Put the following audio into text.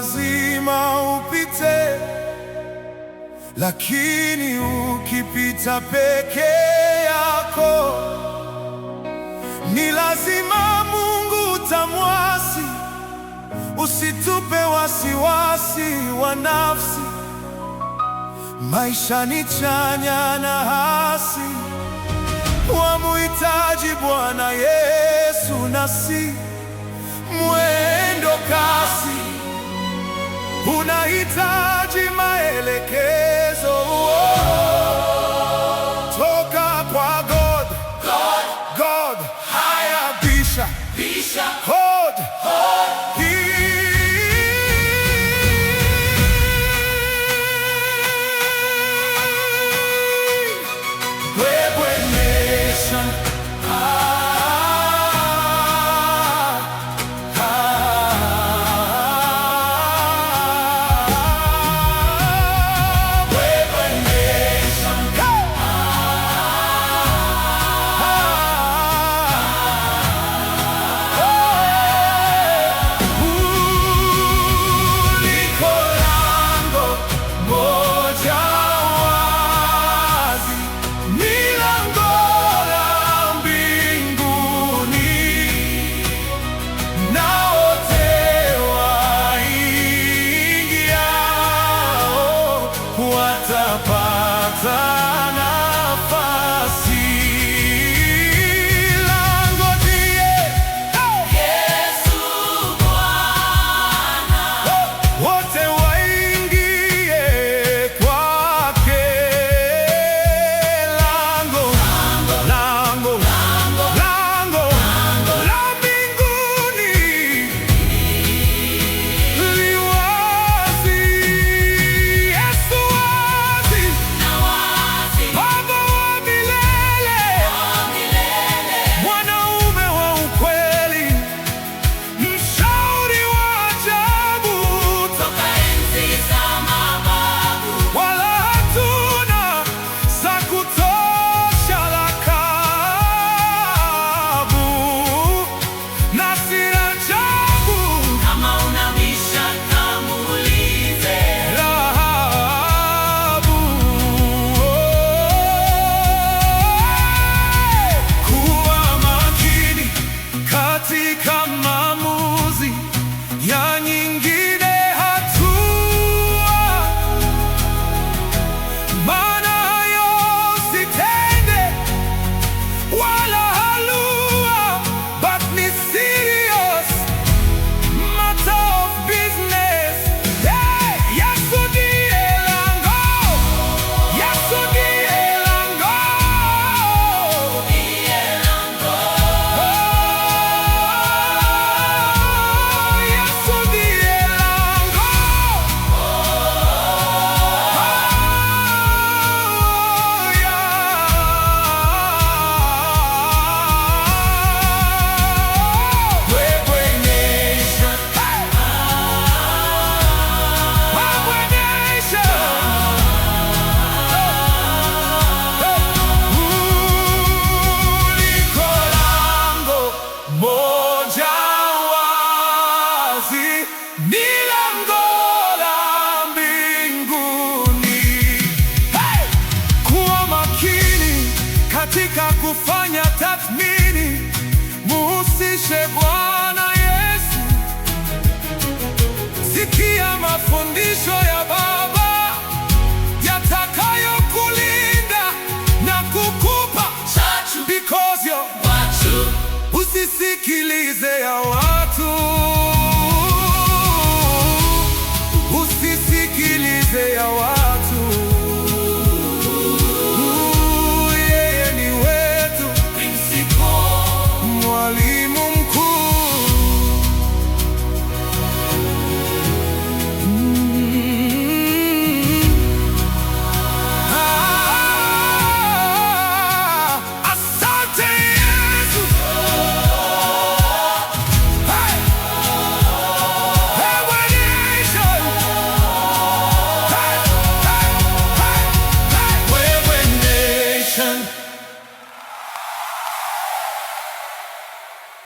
lazima upite, lakini ukipita peke yako ni lazima Mungu utamwasi. Usitupe wasiwasi wa nafsi, maisha ni chanya na hasi. Wamuhitaji Bwana Yesu, nasi mwendo kasi. Unahitaji maelekezo toka kwa God. Haya, bisha hold. Watapata nafasi. Lango ndiye Yesu Bwana, wote waingie kwake. Lango la mbinguni li wazi. Katika maamuzi ya nyingine hatua, maana hayo usitende wala halua, but ni serious matter of business. Hey, Yesu ndiye lango, Yesu ndiye lango. Ni lango la mbinguni. Hey! Kuwa makini katika kufanya tathmini, muhusishe Bwana Yesu. Sikia